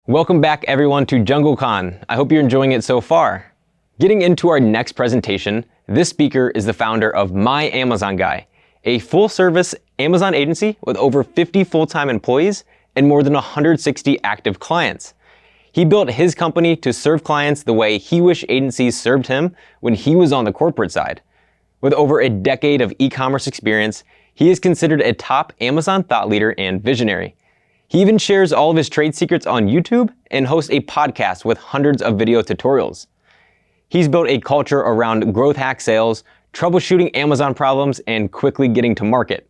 Welcome back everyone to JungleCon. I hope you're enjoying it so far. Getting into our next presentation, this speaker is the founder of My Amazon Guy, a full-service Amazon agency with over 50 full-time employees and more than 160 active clients. He built his company to serve clients the way he wished agencies served him when he was on the corporate side. With over a decade of e-commerce experience, he is considered a top Amazon thought leader and visionary. He even shares all of his trade secrets on YouTube and hosts a podcast with hundreds of video tutorials. He's built a culture around growth hack sales, troubleshooting Amazon problems, and quickly getting to market.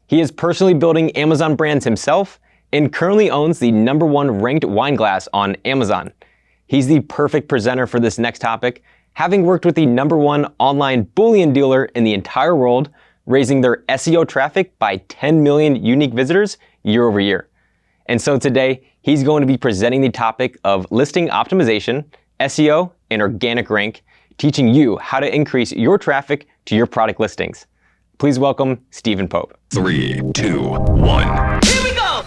He is personally building Amazon brands himself and currently owns the #1 ranked wine glass on Amazon. He's the perfect presenter for this next topic, having worked with the #1 online bullion dealer in the entire world, raising their SEO traffic by 10 million unique visitors year over year. And so today, he's going to be presenting the topic of listing optimization, SEO, and organic rank, teaching you how to increase your traffic to your product listings. Please welcome Stephen Pope. 3, 2, 1. Here we go!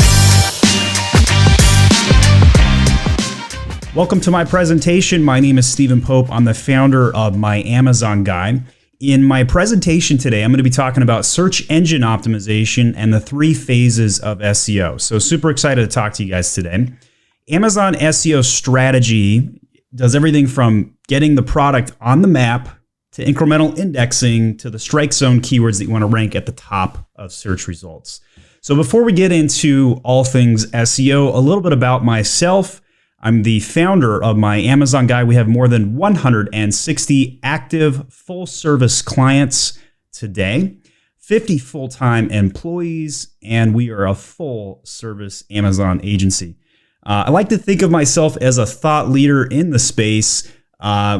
Welcome to my presentation. My name is Stephen Pope. I'm the founder of My Amazon Guy. In my presentation today, I'm going to be talking about search engine optimization and the 3 phases of SEO. So super excited to talk to you guys today. Amazon SEO strategy does everything from getting the product on the map to incremental indexing to the strike zone keywords that you want to rank at the top of search results. So before we get into all things SEO, a little bit about myself. I'm the founder of My Amazon Guy. We have more than 160 active full-service clients today, 50 full-time employees, and we are a full-service Amazon agency. I like to think of myself as a thought leader in the space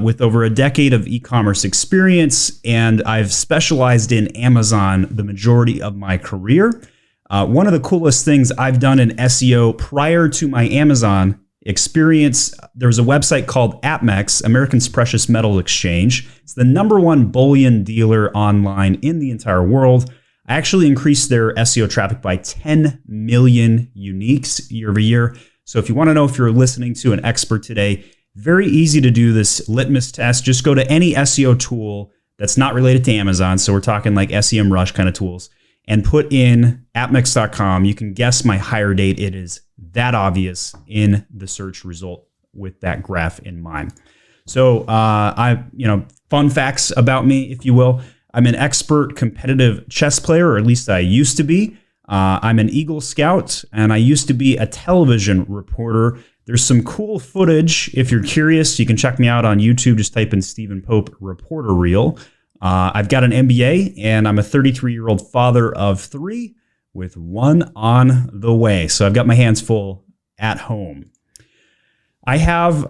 with over a decade of e-commerce experience, and I've specialized in Amazon the majority of my career. One of the coolest things I've done in SEO prior to my Amazon experience, there was a website called APMEX, American's Precious Metal Exchange. It's the #1 bullion dealer online in the entire world. I actually increased their SEO traffic by 10 million uniques year over year. So if you want to know if you're listening to an expert today, very easy to do this litmus test. Just go to any SEO tool that's not related to Amazon. So we're talking like SEMrush kind of tools and put in apmex.com. You can guess my hire date. It is that obvious in the search result with that graph in mind. So fun facts about me, if you will. I'm an expert competitive chess player, or at least I used to be. I'm an Eagle Scout, and I used to be a television reporter. There's some cool footage. If you're curious, you can check me out on YouTube. Just type in Stephen Pope Reporter Reel. I've got an MBA, and I'm a 33-year-old father of 3 with 1 on the way. So I've got my hands full at home. I have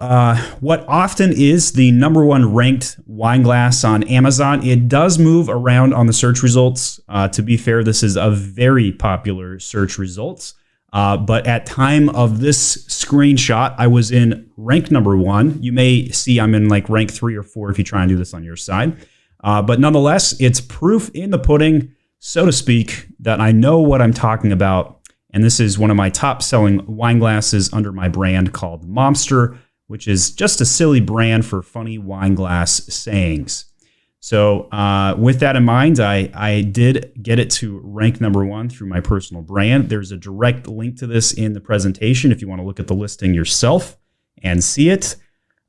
what often is the #1 ranked wine glass on Amazon. It does move around on the search results. To be fair, this is a very popular search results. But at time of this screenshot, I was in rank #1. You may see I'm in like rank 3 or 4 if you try and do this on your side. But nonetheless, it's proof in the pudding, so to speak, that I know what I'm talking about. And this is one of my top selling wine glasses under my brand called Momster, which is just a silly brand for funny wine glass sayings. So with that in mind, I did get it to rank #1 through my personal brand. There's a direct link to this in the presentation if you want to look at the listing yourself and see it.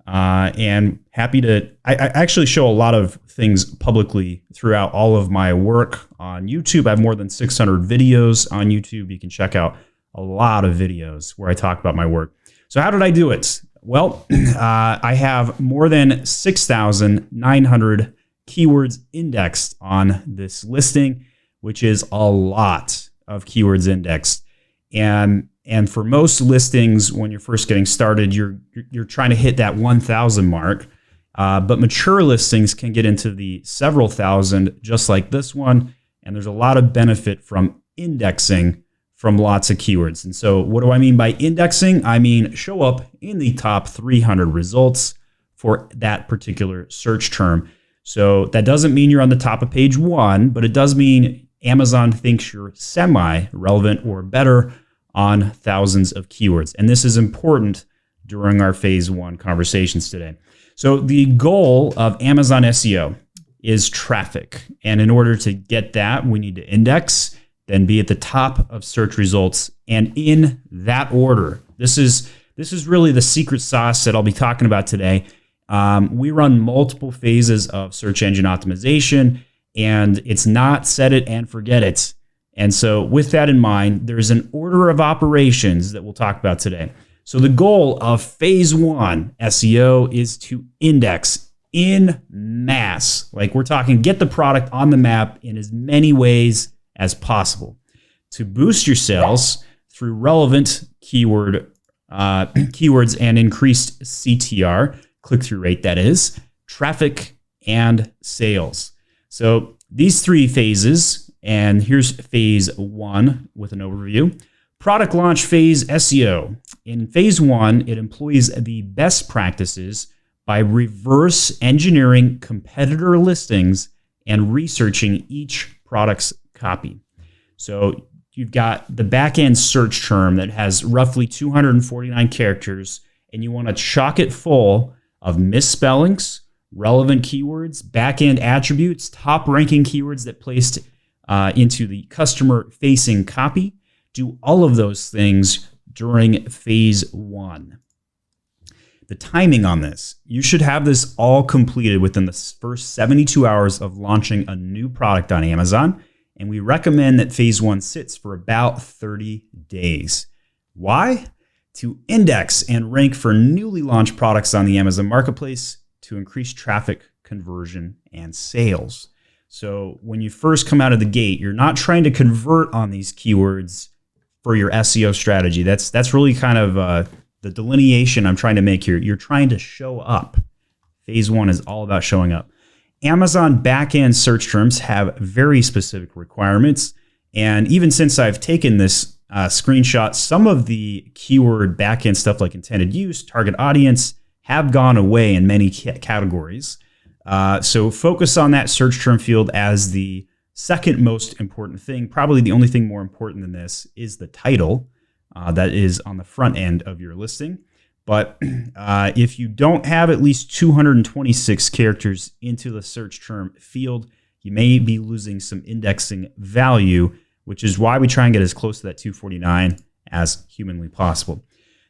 And happy to, I actually show a lot of things publicly throughout all of my work on YouTube. I have more than 600 videos on YouTube. You can check out a lot of videos where I talk about my work. So how did I do it? Well, I have more than 6,900 keywords indexed on this listing, which is a lot of keywords indexed. And for most listings, when you're first getting started, you're trying to hit that 1,000 mark. But mature listings can get into the several thousand, just like this one. And there's a lot of benefit from indexing from lots of keywords. And so what do I mean by indexing? I mean show up in the top 300 results for that particular search term. So that doesn't mean you're on the top of page 1, but it does mean Amazon thinks you're semi-relevant or better on thousands of keywords. And this is important during our phase one conversations today. So the goal of Amazon SEO is traffic. And in order to get that, we need to index, then be at the top of search results, and in that order. This is really the secret sauce that I'll be talking about today. We run multiple phases of search engine optimization, and it's not set it and forget it. And so with that in mind, there's an order of operations that we'll talk about today. So the goal of phase one SEO is to index in mass. Like we're talking, get the product on the map in as many ways as possible to boost your sales through relevant keywords and increased CTR, click-through rate that is, traffic and sales. So these three phases, and here's phase one with an overview. Product launch phase SEO. In phase one, it employs the best practices by reverse engineering competitor listings and researching each product's copy. So you've got the back-end search term that has roughly 249 characters, and you want to chock it full of misspellings, relevant keywords, back-end attributes, top-ranking keywords that placed into the customer-facing copy. Do all of those things during phase one. The timing on this, you should have this all completed within the first 72 hours of launching a new product on Amazon. And we recommend that phase one sits for about 30 days. Why? To index and rank for newly launched products on the Amazon Marketplace to increase traffic, conversion, and sales. So when you first come out of the gate, you're not trying to convert on these keywords for your SEO strategy. That's really kind of the delineation I'm trying to make here. You're trying to show up. Phase one is all about showing up. Amazon backend search terms have very specific requirements. And even since I've taken this screenshot, some of the keyword backend stuff like intended use, target audience have gone away in many categories. So focus on that search term field as the second most important thing. Probably the only thing more important than this is the title that is on the front end of your listing. But if you don't have at least 226 characters into the search term field, you may be losing some indexing value, which is why we try and get as close to that 249 as humanly possible.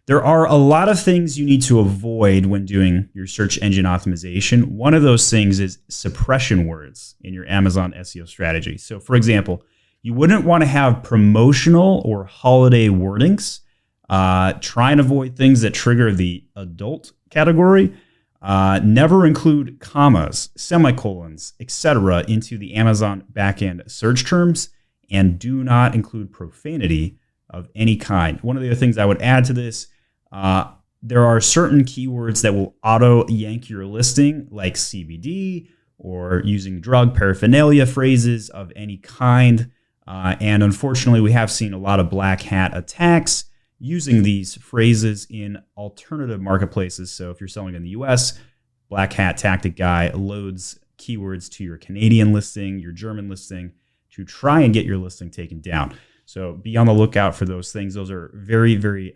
There are a lot of things you need to avoid when doing your search engine optimization. One of those things is suppression words in your Amazon SEO strategy. So for example, you wouldn't want to have promotional or holiday wordings. Try and avoid things that trigger the adult category. Never include commas, semicolons, etc. into the Amazon backend search terms, and do not include profanity of any kind. One of the other things I would add to this, there are certain keywords that will auto yank your listing, like CBD or using drug paraphernalia phrases of any kind. And unfortunately, we have seen a lot of black hat attacks using these phrases in alternative marketplaces. So if you're selling in the US, black hat tactic guy loads keywords to your Canadian listing, your German listing, to try and get your listing taken down. So be on the lookout for those things. Those are very, very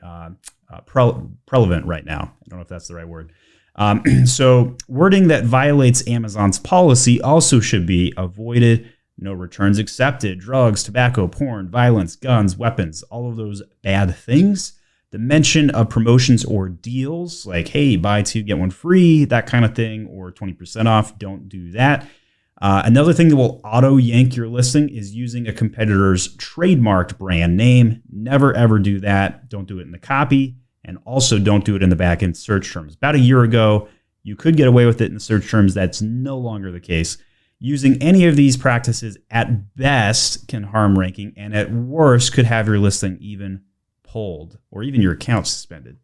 prevalent right now. I don't know if that's the right word. So wording that violates Amazon's policy also should be avoided. No returns accepted, drugs, tobacco, porn, violence, guns, weapons, all of those bad things. The mention of promotions or deals like, hey, buy two, get one free, that kind of thing, or 20% off, don't do that. Another thing that will auto yank your listing is using a competitor's trademarked brand name. Never, ever do that. Don't do it in the copy, and also don't do it in the backend search terms. About a year ago, you could get away with it in the search terms. That's no longer the case. Using any of these practices at best can harm ranking, and at worst could have your listing even pulled or even your account suspended.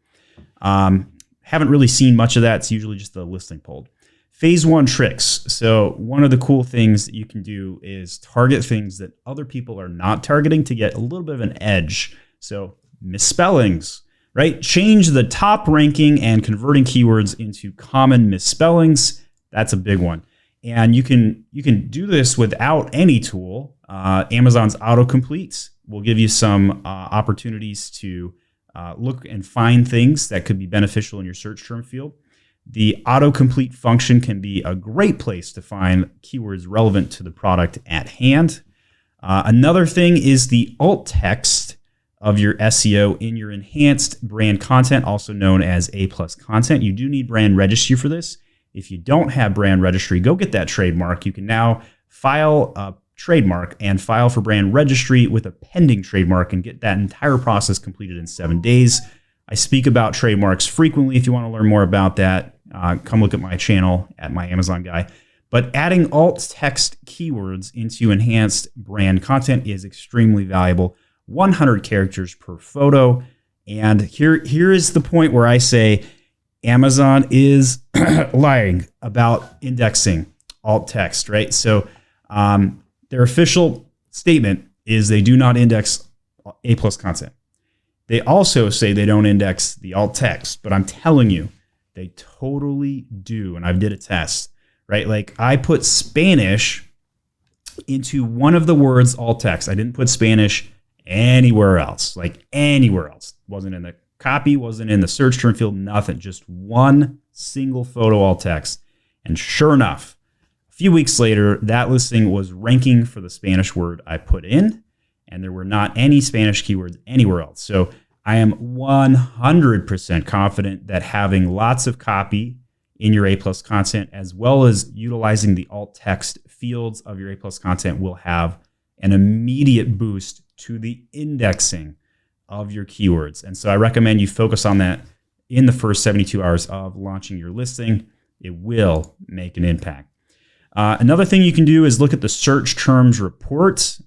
Haven't really seen much of that. It's usually just the listing pulled. Phase one tricks. So one of the cool things that you can do is target things that other people are not targeting to get a little bit of an edge. So misspellings, right? Change the top ranking and converting keywords into common misspellings. That's a big one. And you can do this without any tool. Amazon's autocomplete will give you some opportunities to look and find things that could be beneficial in your search term field. The autocomplete function can be a great place to find keywords relevant to the product at hand. Another thing is the alt text of your SEO in your enhanced brand content, also known as A+ content. You do need brand registry for this. If you don't have brand registry, go get that trademark. You can now file a trademark and file for brand registry with a pending trademark and get that entire process completed in 7 days. I speak about trademarks frequently. If you want to learn more about that, come look at my channel at My Amazon Guy. But adding alt text keywords into enhanced brand content is extremely valuable. 100 characters per photo. And here is the point where I say Amazon is lying about indexing alt text, right? So their official statement is they do not index A+ content. They also say they don't index the alt text, but I'm telling you, they totally do. And I did a test, right? Like I put Spanish into one of the words alt text. I didn't put Spanish anywhere else, like anywhere else. Wasn't in the copy, wasn't in the search term field, nothing. Just one single photo alt text. And sure enough, a few weeks later, that listing was ranking for the Spanish word I put in, and there were not any Spanish keywords anywhere else. So I am 100% confident that having lots of copy in your A+ content, as well as utilizing the alt text fields of your A+ content, will have an immediate boost to the indexing of your keywords. And so I recommend you focus on that in the first 72 hours of launching your listing. It will make an impact. Another thing you can do is look at the search terms report.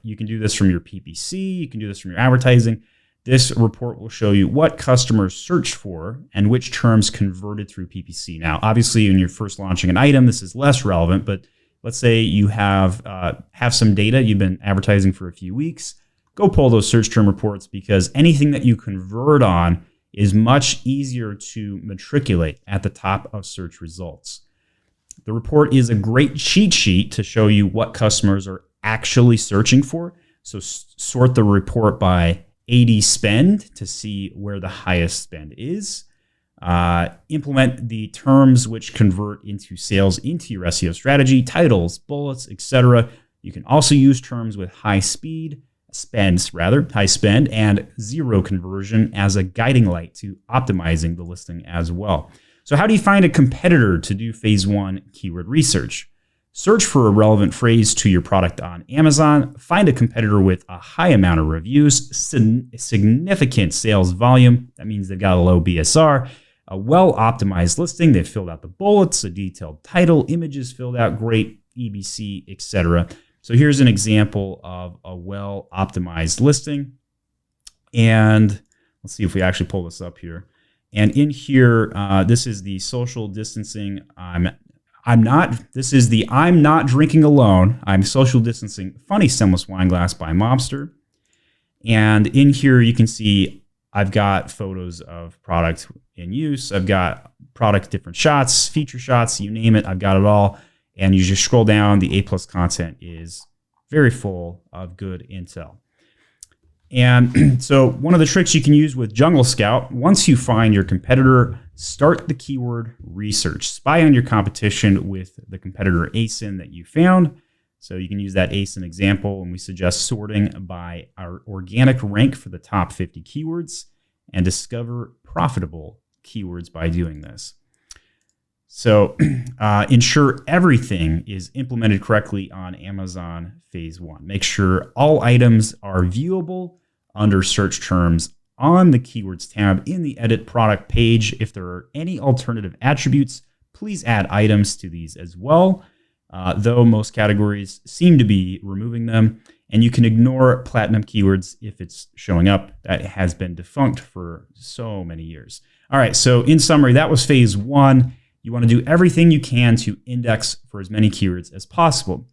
You can do this from your PPC. You can do this from your advertising. This report will show you what customers searched for and which terms converted through PPC. Now, obviously, when you're first launching an item, this is less relevant, but let's say you have some data, you've been advertising for a few weeks, go pull those search term reports, because anything that you convert on is much easier to matriculate at the top of search results. The report is a great cheat sheet to show you what customers are actually searching for. So sort the report by AD spend to see where the highest spend is. Implement the terms which convert into sales into your SEO strategy, titles, bullets, etc. You can also use terms with high spend, and zero conversion as a guiding light to optimizing the listing as well. So how do you find a competitor to do phase 1 keyword research? Search for a relevant phrase to your product on Amazon. Find a competitor with a high amount of reviews, significant sales volume. That means they've got a low BSR, a well-optimized listing. They've filled out the bullets, a detailed title, images filled out great, EBC, etc. So here's an example of a well-optimized listing. And let's see if we actually pull this up here. And in here, this is the social distancing. I'm not drinking alone. I'm social distancing funny stemless wine glass by Mobster. And in here, you can see I've got photos of product in use. I've got product different shots, feature shots, you name it. I've got it all. And you just scroll down. The A+ content is very full of good intel. And so one of the tricks you can use with Jungle Scout, once you find your competitor, start the keyword research. Spy on your competition with the competitor ASIN that you found. So you can use that ASIN example, and we suggest sorting by our organic rank for the top 50 keywords and discover profitable keywords by doing this. So ensure everything is implemented correctly on Amazon phase 1. Make sure all items are viewable under search terms on the keywords tab in the edit product page. If there are any alternative attributes, please add items to these as well, though most categories seem to be removing them. And you can ignore platinum keywords if it's showing up. That has been defunct for so many years. All right, so in summary, that was phase 1. You want to do everything you can to index for as many keywords as possible.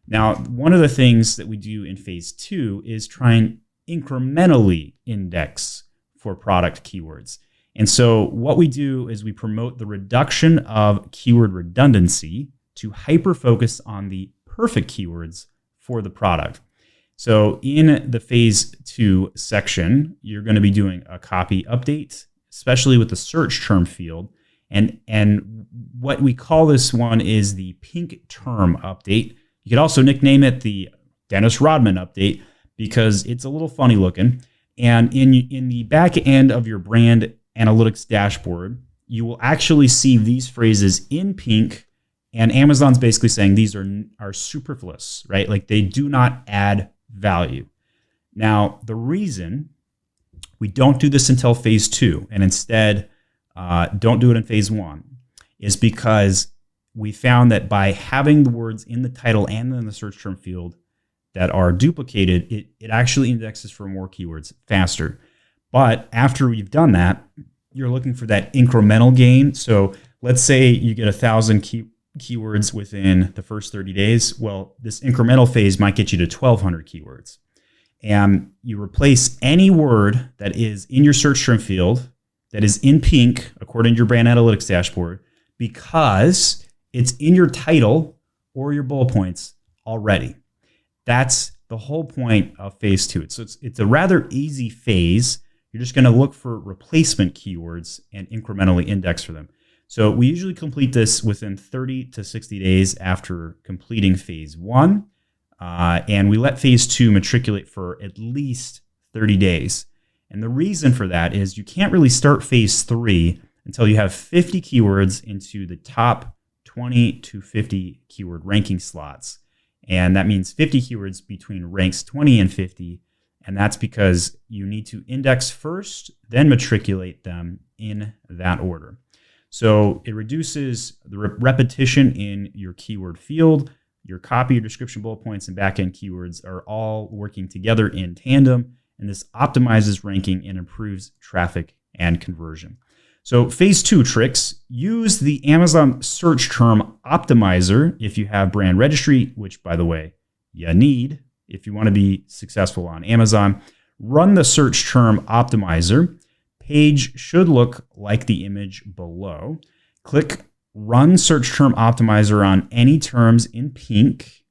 Now, one of the things that we do in phase 2 is try and incrementally index for product keywords. And so what we do is we promote the reduction of keyword redundancy to hyper-focus on the perfect keywords for the product. So in the phase 2 section, you're going to be doing a copy update, especially with the search term field. And what we call this one is the pink term update. You could also nickname it the Dennis Rodman update because it's a little funny looking. And in the back end of your brand analytics dashboard, you will actually see these phrases in pink, and Amazon's basically saying these are superfluous, right? Like they do not add value. Now, the reason we don't do this until phase 2 and instead don't do it in phase 1 is because we found that by having the words in the title and in the search term field that are duplicated, it actually indexes for more keywords faster. But after we've done that, you're looking for that incremental gain. So let's say you get 1,000 keywords within the first 30 days. Well, this incremental phase might get you to 1,200 keywords. And you replace any word that is in your search term field that is in pink, according to your brand analytics dashboard, because it's in your title or your bullet points already. That's the whole point of phase 2. So it's a rather easy phase. You're just going to look for replacement keywords and incrementally index for them. So we usually complete this within 30 to 60 days after completing phase 1. And we let phase 2 matriculate for at least 30 days. And the reason for that is you can't really start phase 3 until you have 50 keywords into the top 20 to 50 keyword ranking slots. And that means 50 keywords between ranks 20 and 50. And that's because you need to index first, then matriculate them in that order. So it reduces the repetition in your keyword field. Your copy, your description, bullet points, and backend keywords are all working together in tandem. And this optimizes ranking and improves traffic and conversion. So phase 2 tricks: use the Amazon search term optimizer if you have brand registry, which, by the way, you need if you want to be successful on Amazon. Run the search term optimizer. Page should look like the image below. Click Run search term optimizer on any terms in pink.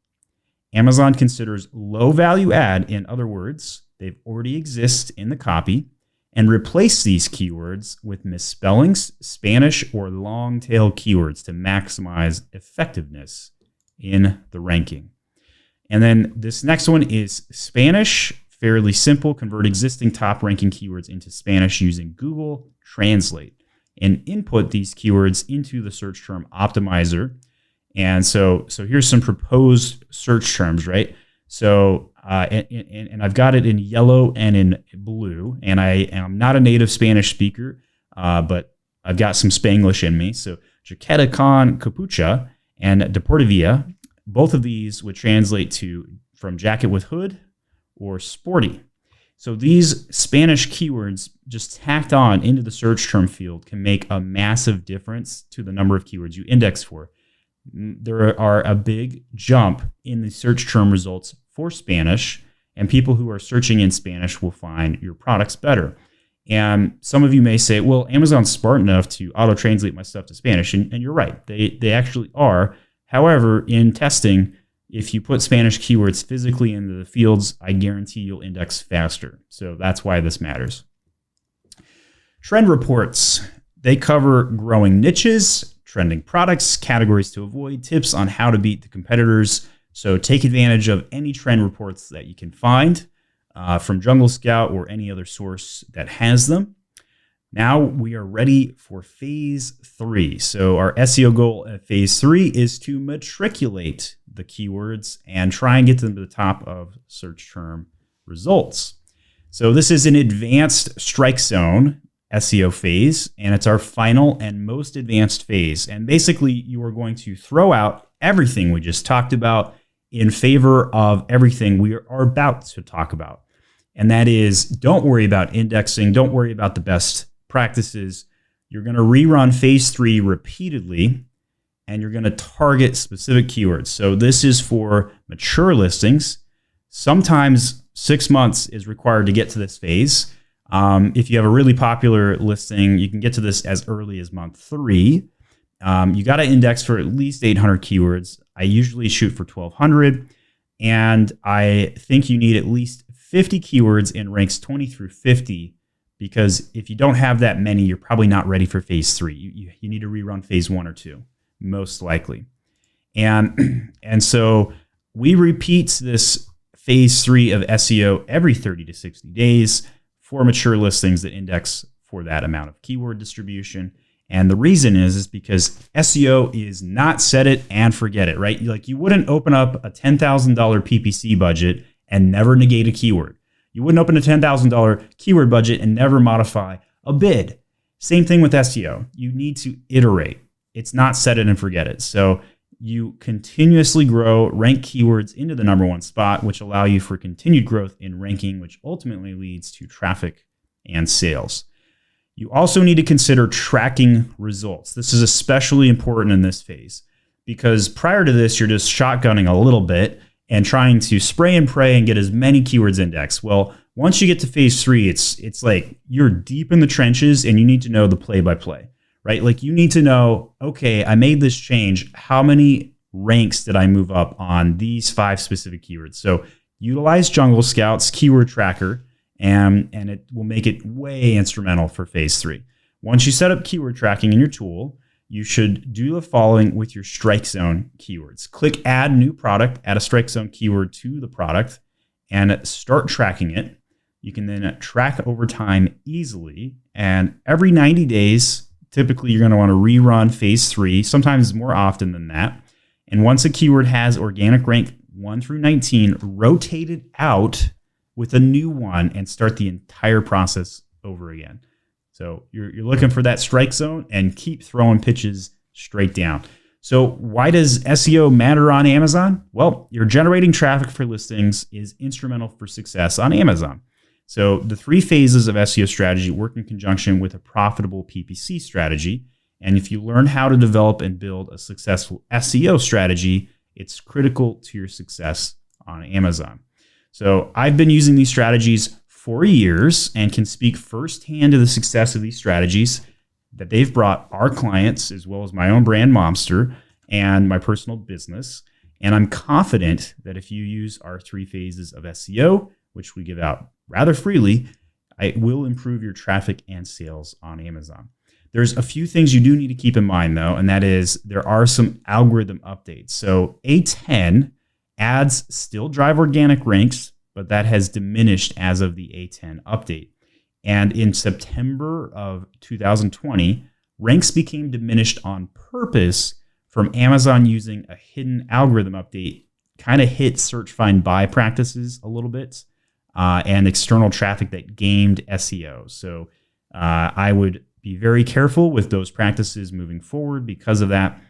Amazon considers low value add, in other words, they already exist in the copy, and replace these keywords with misspellings, Spanish, or long tail keywords to maximize effectiveness in the ranking. And then this next one is Spanish. Fairly simple. Convert existing top ranking keywords into Spanish using Google Translate and input these keywords into the search term optimizer. And so here's some proposed search terms, right? So, and I've got it in yellow and in blue, and I am not a native Spanish speaker, but I've got some Spanglish in me. So Jaqueta con capucha and Deportivia, both of these would translate to from jacket with hood or sporty. So these Spanish keywords just tacked on into the search term field can make a massive difference to the number of keywords you index for. There are a big jump in the search term results for Spanish, and people who are searching in Spanish will find your products better. And some of you may say, well, Amazon's smart enough to auto-translate my stuff to Spanish, and you're right, they actually are. However, in testing, if you put Spanish keywords physically into the fields, I guarantee you'll index faster. So that's why this matters. Trend reports. They cover growing niches, trending products, categories to avoid, tips on how to beat the competitors. So take advantage of any trend reports that you can find from Jungle Scout or any other source that has them. Now we are ready for phase 3. So our SEO goal at phase 3 is to matriculate the keywords and try and get them to the top of search term results. So this is an advanced strike zone SEO phase, and it's our final and most advanced phase. And basically, you are going to throw out everything we just talked about in favor of everything we are about to talk about. And that is, don't worry about indexing. Don't worry about the best practices. You're going to rerun phase 3 repeatedly, and you're going to target specific keywords. So this is for mature listings. Sometimes 6 months is required to get to this phase. If you have a really popular listing, you can get to this as early as month 3. You got to index for at least 800 keywords. I usually shoot for 1,200. And I think you need at least 50 keywords in ranks 20 through 50, because if you don't have that many, you're probably not ready for phase 3. You need to rerun phase 1 or 2, most likely. And so we repeat this phase 3 of SEO every 30 to 60 days for mature listings that index for that amount of keyword distribution. And the reason is because SEO is not set it and forget it, right? Like, you wouldn't open up a $10,000 PPC budget and never negate a keyword. You wouldn't open a $10,000 keyword budget and never modify a bid. Same thing with SEO. You need to iterate. It's not set it and forget it. So you continuously grow, rank keywords into the #1 spot, which allow you for continued growth in ranking, which ultimately leads to traffic and sales. You also need to consider tracking results. This is especially important in this phase, because prior to this, you're just shotgunning a little bit and trying to spray and pray and get as many keywords indexed. Well, once you get to phase 3, it's like you're deep in the trenches and you need to know the play-by-play, right? Like, you need to know, okay, I made this change. How many ranks did I move up on these 5 specific keywords? So utilize Jungle Scout's keyword tracker, and it will make it way instrumental for phase 3. Once you set up keyword tracking in your tool, you should do the following with your strike zone keywords. Click add new product, add a strike zone keyword to the product, and start tracking it. You can then track over time easily, and every 90 days, typically you're going to want to rerun phase 3, sometimes more often than that. And once a keyword has organic rank 1 through 19, rotate it out with a new one and start the entire process over again. So you're looking for that strike zone and keep throwing pitches straight down. So why does SEO matter on Amazon? Well, you're generating traffic for listings is instrumental for success on Amazon. So the 3 phases of SEO strategy work in conjunction with a profitable PPC strategy. And if you learn how to develop and build a successful SEO strategy, it's critical to your success on Amazon. So I've been using these strategies for years and can speak firsthand to the success of these strategies that they've brought our clients, as well as my own brand, Momster, and my personal business. And I'm confident that if you use our 3 phases of SEO, which we give out rather freely, it will improve your traffic and sales on Amazon. There's a few things you do need to keep in mind, though, and that is there are some algorithm updates. So A10 ads still drive organic ranks, but that has diminished as of the A10 update. And in September of 2020, ranks became diminished on purpose from Amazon using a hidden algorithm update, kind of hit search, find, buy practices a little bit, and external traffic that gamed SEO. So I would be very careful with those practices moving forward because of that.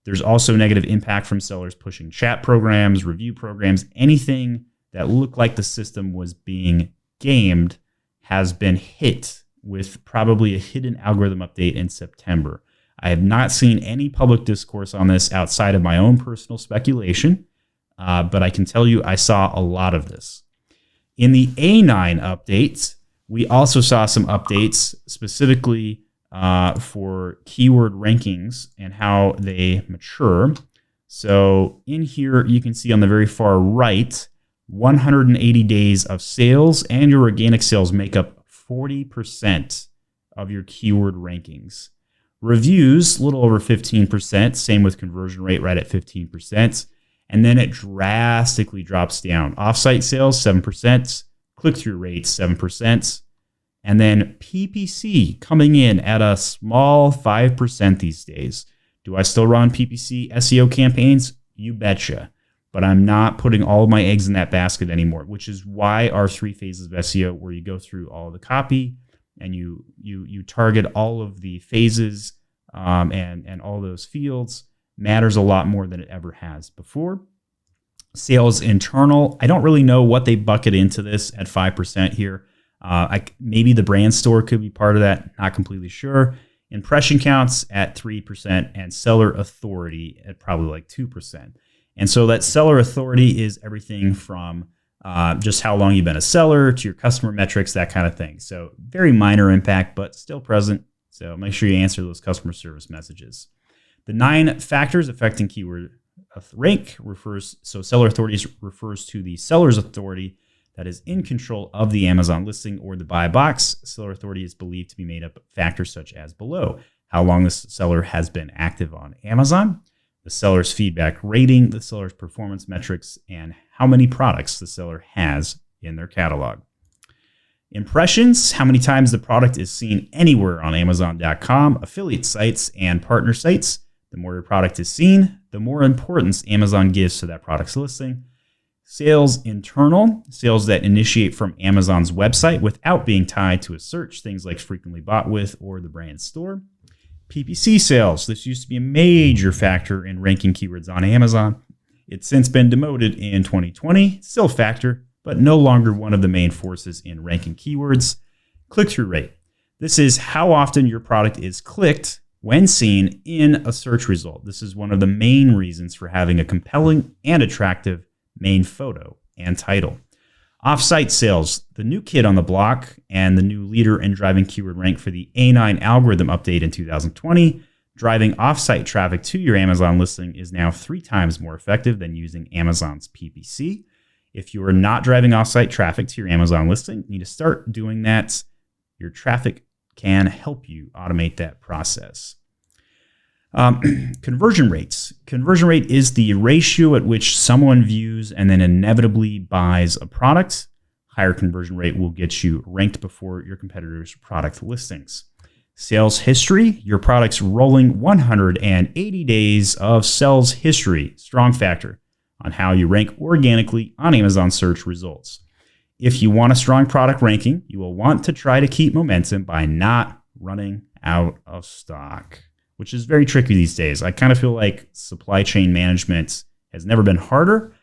There's also negative impact from sellers pushing chat programs, review programs, anything that looked like the system was being gamed has been hit with probably a hidden algorithm update in September. I have not seen any public discourse on this outside of my own personal speculation, but I can tell you I saw a lot of this. In the A9 updates, we also saw some updates specifically for keyword rankings and how they mature. So in here, you can see on the very far right, 180 days of sales and your organic sales make up 40% of your keyword rankings. Reviews, a little over 15%, same with conversion rate right at 15%. And then it drastically drops down. Offsite sales, 7%, click-through rates, 7%. And then PPC coming in at a small 5% these days. Do I still run PPC SEO campaigns? You betcha. But I'm not putting all of my eggs in that basket anymore, which is why our 3 phases of SEO, where you go through all the copy and you target all of the phases and all those fields, matters a lot more than it ever has before. Sales internal, I don't really know what they bucket into this at 5% here. Maybe the brand store could be part of that, not completely sure. Impression counts at 3% and seller authority at probably like 2%. And so that seller authority is everything from just how long you've been a seller to your customer metrics, that kind of thing. So very minor impact, but still present. So make sure you answer those customer service messages. The 9 factors affecting keyword rank seller authority refers to the seller's authority that is in control of the Amazon listing or the buy box. Seller authority is believed to be made up of factors such as below: how long the seller has been active on Amazon, the seller's feedback rating, the seller's performance metrics, and how many products the seller has in their catalog. Impressions: how many times the product is seen anywhere on Amazon.com, affiliate sites, and partner sites. The more your product is seen, the more importance Amazon gives to that product's listing. Sales internal: sales that initiate from Amazon's website without being tied to a search, things like frequently bought with or the brand store. PPC sales: this used to be a major factor in ranking keywords on Amazon. It's since been demoted in 2020, still a factor, but no longer one of the main forces in ranking keywords. Click-through rate: this is how often your product is clicked when seen in a search result. This is one of the main reasons for having a compelling and attractive main photo and title. Off-site sales: the new kid on the block and the new leader in driving keyword rank for the A9 algorithm update in 2020. Driving off-site traffic to your Amazon listing is now 3 times more effective than using Amazon's PPC. If you are not driving off-site traffic to your Amazon listing, you need to start doing that. Your traffic can help you automate that process. Conversion rates. Conversion rate is the ratio at which someone views and then inevitably buys a product. Higher conversion rate will get you ranked before your competitors' product listings. Sales history: your product's rolling 180 days of sales history, strong factor on how you rank organically on Amazon search results. If you want a strong product ranking, you will want to try to keep momentum by not running out of stock, which is very tricky these days. I kind of feel like supply chain management has never been harder.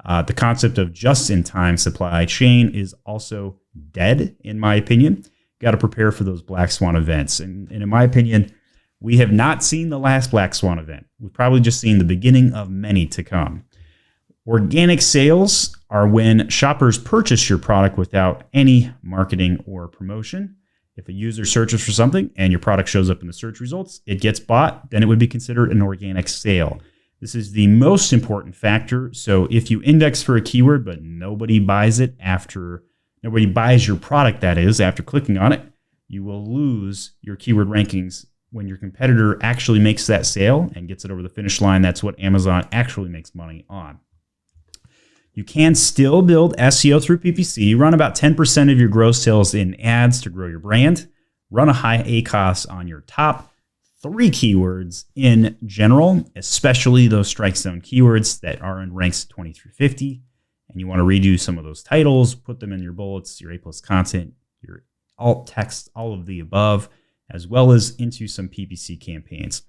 The concept of just-in-time supply chain is also dead, in my opinion. Got to prepare for those black swan events. And in my opinion, we have not seen the last black swan event. We've probably just seen the beginning of many to come. Organic sales are when shoppers purchase your product without any marketing or promotion. If a user searches for something and your product shows up in the search results, it gets bought, then it would be considered an organic sale. This is the most important factor. So if you index for a keyword, but nobody buys your product, that is, after clicking on it, you will lose your keyword rankings. When your competitor actually makes that sale and gets it over the finish line, that's what Amazon actually makes money on. You can still build SEO through PPC. Run about 10% of your gross sales in ads to grow your brand. Run a high ACOS on your top 3 keywords in general, especially those strike zone keywords that are in ranks 20 through 50. And you want to redo some of those titles, put them in your bullets, your A+ content, your alt text, all of the above, as well as into some PPC campaigns.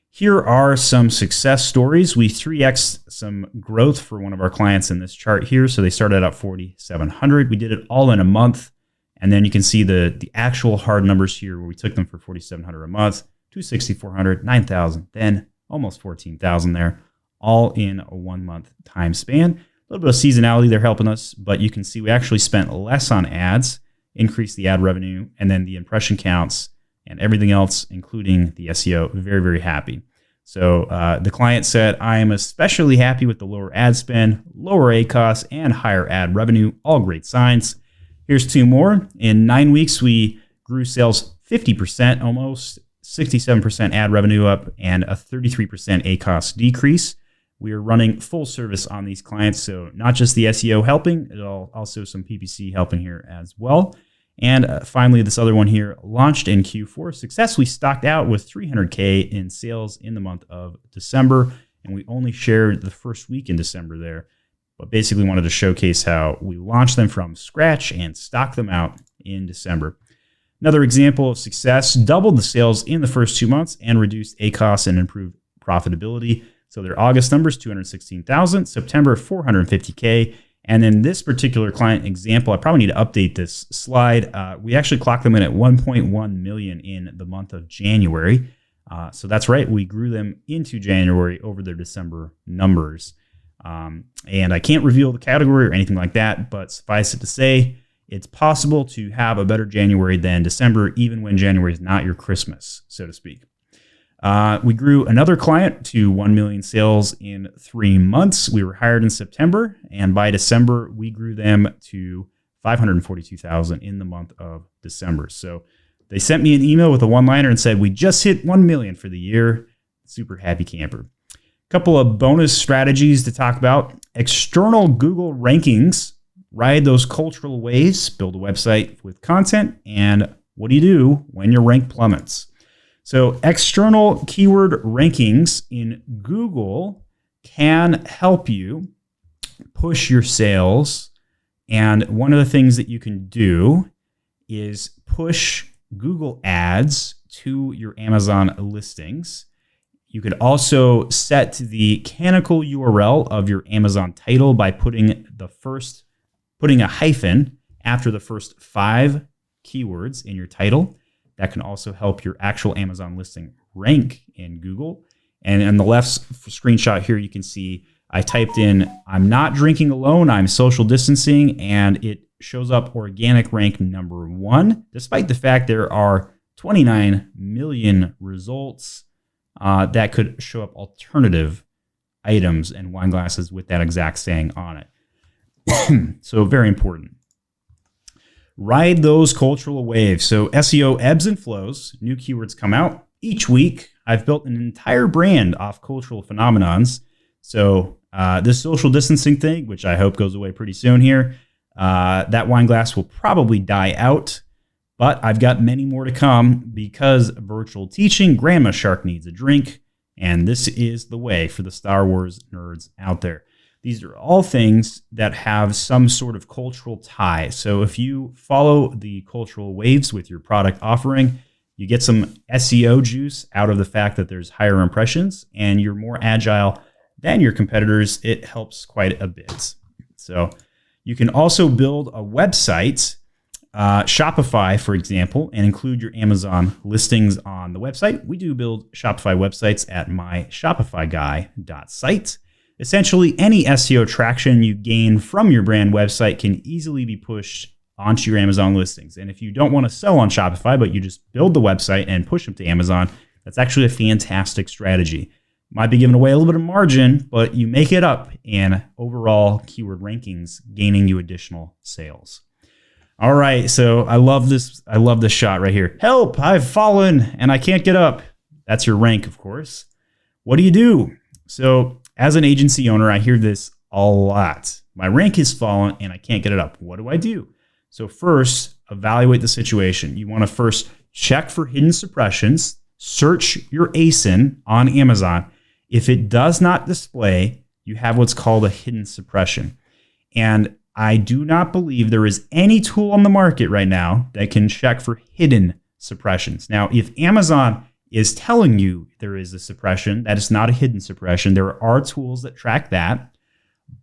Here are some success stories. We 3x some growth for one of our clients in this chart here. So they started out 4,700. We did it all in a month. And then you can see the actual hard numbers here where we took them for 4,700 a month, to 6,400, 9,000, then almost 14,000 there, all in a 1 month time span. A little bit of seasonality there helping us, but you can see we actually spent less on ads, increased the ad revenue, and then the impression counts and everything else, including the SEO. Very, very happy. So the client said, I am especially happy with the lower ad spend, lower ACOS, and higher ad revenue. All great signs. Here's 2 more. In 9 weeks, we grew sales 50%, almost 67% ad revenue up, and a 33% ACOS decrease. We are running full service on these clients, so not just the SEO helping, also some PPC helping here as well. And finally, this other one here, launched in Q4, successfully stocked out with $300K in sales in the month of December. And we only shared the first week in December there, but basically wanted to showcase how we launched them from scratch and stocked them out in December. Another example of success, doubled the sales in the first 2 months and reduced ACOS and improved profitability. So their August numbers, 216,000, September, 450K. And then this particular client example, I probably need to update this slide. We actually clocked them in at 1.1 million in the month of January. So that's right. We grew them into January over their December numbers. And I can't reveal the category or anything like that, but suffice it to say, it's possible to have a better January than December, even when January is not your Christmas, so to speak. We grew another client to 1 million sales in 3 months. We were hired in September, and by December, we grew them to 542,000 in the month of December. So they sent me an email with a one-liner and said, we just hit 1 million for the year. Super happy camper. A couple of bonus strategies to talk about. External Google rankings. Ride those cultural waves, build a website with content, and what do you do when your rank plummets? So external keyword rankings in Google can help you push your sales. And one of the things that you can do is push Google ads to your Amazon listings. You could also set the canonical URL of your Amazon title by putting a hyphen after the first 5 keywords in your title. That can also help your actual Amazon listing rank in Google. And in the left screenshot here, you can see I typed in, I'm not drinking alone, I'm social distancing, and it shows up organic rank number 1, despite the fact there are 29 million results that could show up alternative items and wine glasses with that exact saying on it. So very important. Ride those cultural waves. So SEO ebbs and flows. New keywords come out each week. I've built an entire brand off cultural phenomenons. So this social distancing thing, which I hope goes away pretty soon here, that wine glass will probably die out. But I've got many more to come because virtual teaching, Grandma Shark needs a drink. And this is the way for the Star Wars nerds out there. These are all things that have some sort of cultural tie. So if you follow the cultural waves with your product offering, you get some SEO juice out of the fact that there's higher impressions and you're more agile than your competitors. It helps quite a bit. So you can also build a website, Shopify, for example, and include your Amazon listings on the website. We do build Shopify websites at myshopifyguy.site. Essentially, any SEO traction you gain from your brand website can easily be pushed onto your Amazon listings. And if you don't want to sell on Shopify, but you just build the website and push them to Amazon, that's actually a fantastic strategy. Might be giving away a little bit of margin, but you make it up in overall keyword rankings, gaining you additional sales. All right, so I love this shot right here. Help, I've fallen and I can't get up. That's your rank, of course. What do you do? So as an agency owner, I hear this a lot. My rank has fallen and I can't get it up. What do I do? So first, evaluate the situation. You want to first check for hidden suppressions, search your ASIN on Amazon. If it does not display, you have what's called a hidden suppression. And I do not believe there is any tool on the market right now that can check for hidden suppressions. Now, if Amazon is telling you there is a suppression, that is not a hidden suppression. There are tools that track that,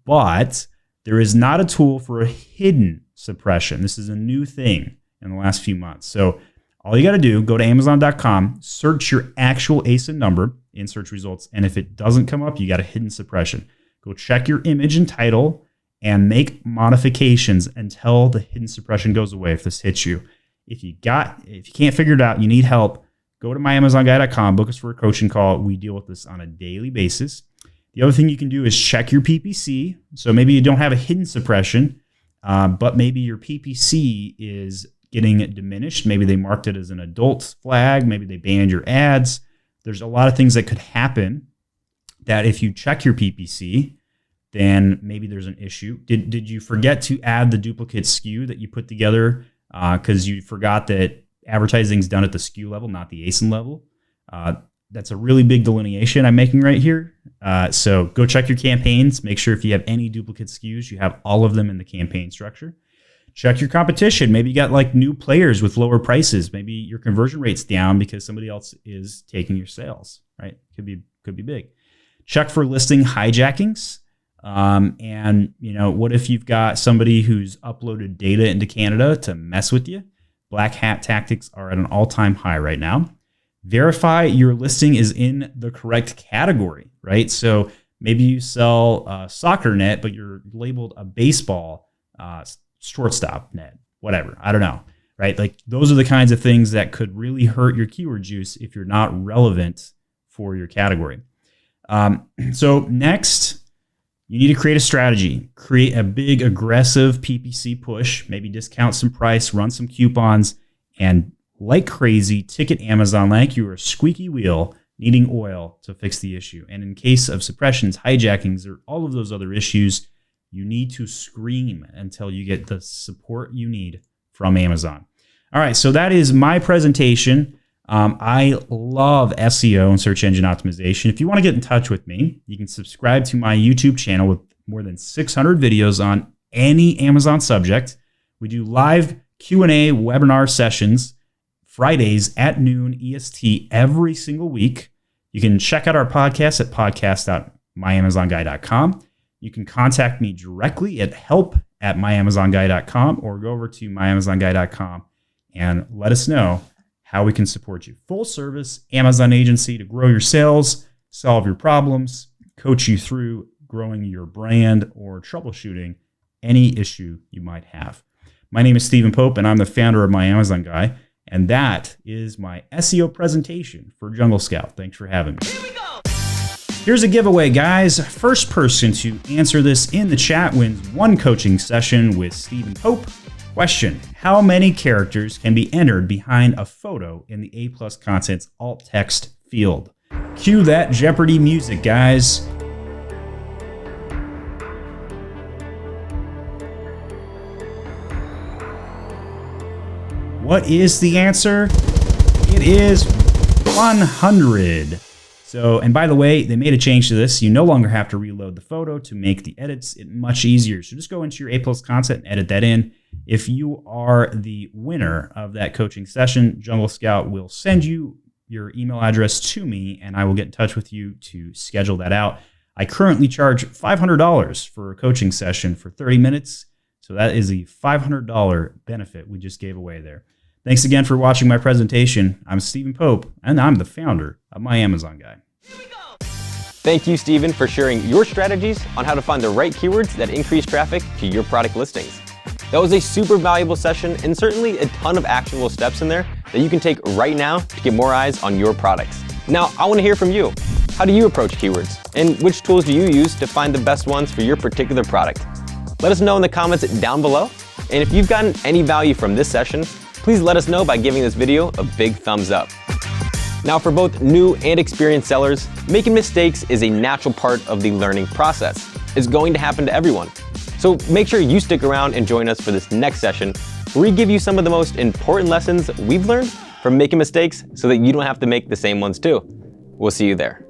but there is not a tool for a hidden suppression. This is a new thing in the last few months. So all you got to do, go to Amazon.com, search your actual ASIN number in search results, and if it doesn't come up, you got a hidden suppression. Go check your image and title and make modifications until the hidden suppression goes away if this hits you. If you can't figure it out, you need help, go to myamazonguy.com, book us for a coaching call. We deal with this on a daily basis. The other thing you can do is check your PPC. So maybe you don't have a hidden suppression, but maybe your PPC is getting diminished. Maybe they marked it as an adult flag. Maybe they banned your ads. There's a lot of things that could happen that if you check your PPC, then maybe there's an issue. Did you forget to add the duplicate SKU that you put together because you forgot that advertising is done at the SKU level, not the ASIN level? That's a really big delineation I'm making right here. So go check your campaigns. Make sure if you have any duplicate SKUs, you have all of them in the campaign structure. Check your competition. Maybe you got like new players with lower prices. Maybe your conversion rate's down because somebody else is taking your sales, right? Could be big. Check for listing hijackings. And what if you've got somebody who's uploaded data into Canada to mess with you? Black hat tactics are at an all-time high right now. Verify your listing is in the correct category, right? So maybe you sell soccer net, but you're labeled a baseball shortstop net, whatever. I don't know, right? Like those are the kinds of things that could really hurt your keyword juice if you're not relevant for your category. So next, you need to create a strategy. Create a big, aggressive PPC push, maybe discount some price, run some coupons, and like crazy, ticket Amazon like you are a squeaky wheel needing oil to fix the issue. And in case of suppressions, hijackings, or all of those other issues, you need to scream until you get the support you need from Amazon. All right, so that is my presentation. I love SEO and search engine optimization. If you want to get in touch with me, you can subscribe to my YouTube channel with more than 600 videos on any Amazon subject. We do live Q&A webinar sessions Fridays at noon EST every single week. You can check out our podcast at podcast.myamazonguy.com. You can contact me directly at help@myamazonguy.com or go over to myamazonguy.com and let us know how we can support you. Full service Amazon agency to grow your sales, solve your problems, coach you through growing your brand or troubleshooting any issue you might have. My name is Stephen Pope, and I'm the founder of My Amazon Guy, and that is my SEO presentation for Jungle Scout. Thanks for having me. Here we go. Here's a giveaway, guys. First person to answer this in the chat wins one coaching session with Stephen Pope. Question: how many characters can be entered behind a photo in the A+ Content's alt text field? Cue that Jeopardy music, guys. What is the answer? It is 100. So, and by the way, they made a change to this. You no longer have to reload the photo to make the edits. It's much easier. So just go into your A+ Content and edit that in. If you are the winner of that coaching session, Jungle Scout will send you your email address to me, and I will get in touch with you to schedule that out. I currently charge $500 for a coaching session for 30 minutes. So that is a $500 benefit we just gave away there. Thanks again for watching my presentation. I'm Stephen Pope, and I'm the founder of My Amazon Guy. Thank you, Stephen, for sharing your strategies on how to find the right keywords that increase traffic to your product listings. That was a super valuable session and certainly a ton of actionable steps in there that you can take right now to get more eyes on your products. Now, I want to hear from you. How do you approach keywords? And which tools do you use to find the best ones for your particular product? Let us know in the comments down below. And if you've gotten any value from this session, please let us know by giving this video a big thumbs up. Now, for both new and experienced sellers, making mistakes is a natural part of the learning process. It's going to happen to everyone. So make sure you stick around and join us for this next session, where we give you some of the most important lessons we've learned from making mistakes so that you don't have to make the same ones too. We'll see you there.